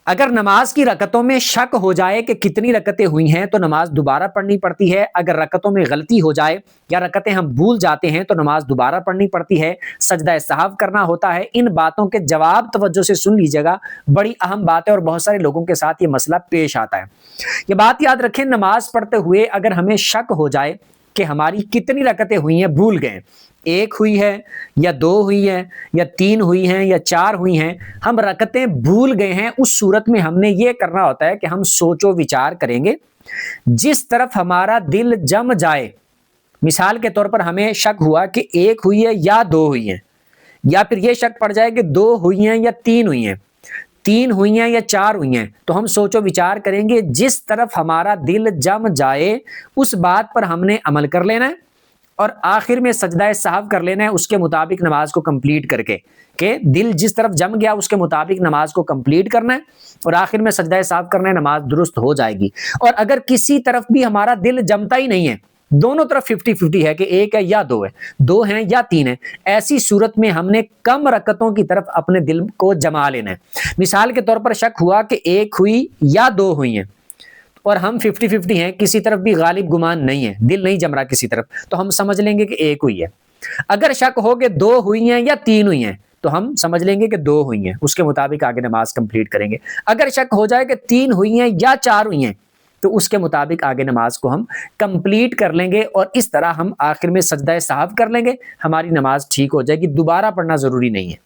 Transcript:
اگر نماز کی رکعتوں میں شک ہو جائے کہ کتنی رکعتیں ہوئی ہیں تو نماز دوبارہ پڑھنی پڑتی ہے، اگر رکعتوں میں غلطی ہو جائے یا رکعتیں ہم بھول جاتے ہیں تو نماز دوبارہ پڑھنی پڑتی ہے، سجدہ سہو کرنا ہوتا ہے۔ ان باتوں کے جواب توجہ سے سن لیجیے گا، بڑی اہم بات ہے اور بہت سارے لوگوں کے ساتھ یہ مسئلہ پیش آتا ہے۔ یہ بات یاد رکھیں، نماز پڑھتے ہوئے اگر ہمیں شک ہو جائے کہ ہماری کتنی رکعتیں ہوئی ہیں، بھول گئے، ایک ہوئی ہے یا دو ہوئی ہیں یا تین ہوئی ہیں یا چار ہوئی ہیں، ہم رکعتیں بھول گئے ہیں، اس صورت میں ہم نے یہ کرنا ہوتا ہے کہ ہم سوچ و وچار کریں گے، جس طرف ہمارا دل جم جائے۔ مثال کے طور پر ہمیں شک ہوا کہ ایک ہوئی ہے یا دو ہوئی ہیں، یا پھر یہ شک پڑ جائے کہ دو ہوئی ہیں یا تین ہوئی ہیں، تین ہوئی ہیں یا چار ہوئی ہیں، تو ہم سوچ و وچار کریں گے، جس طرف ہمارا دل جم جائے اس بات پر ہم نے عمل کر لینا ہے اور آخر میں سجدہ سہو کر لینا ہے اس کے مطابق نماز کو کمپلیٹ کر کے، کہ دل جس طرف جم گیا اس کے مطابق نماز کو کمپلیٹ کرنا ہے اور آخر میں سجدہ سہو کرنا ہے، نماز درست ہو جائے گی۔ اور اگر کسی طرف بھی ہمارا دل جمتا ہی نہیں ہے، دونوں طرف 50-50 ہے کہ ایک ہے یا دو ہے، دو ہیں یا تین ہے، ایسی صورت میں ہم نے کم رکعتوں کی طرف اپنے دل کو جما لینا ہے۔ مثال کے طور پر شک ہوا کہ ایک ہوئی یا دو ہوئی ہیں اور ہم 50-50 ہیں، کسی طرف بھی غالب گمان نہیں ہے، دل نہیں جم رہا کسی طرف، تو ہم سمجھ لیں گے کہ ایک ہوئی ہے۔ اگر شک ہو کہ دو ہوئی ہیں یا تین ہوئی ہیں تو ہم سمجھ لیں گے کہ دو ہوئی ہیں، اس کے مطابق آگے نماز کمپلیٹ کریں گے۔ اگر شک ہو جائے کہ تین ہوئی ہیں یا چار ہوئی ہیں تو اس کے مطابق آگے نماز کو ہم کمپلیٹ کر لیں گے اور اس طرح ہم آخر میں سجدہ سہو کر لیں گے، ہماری نماز ٹھیک ہو جائے گی، دوبارہ پڑھنا ضروری نہیں ہے۔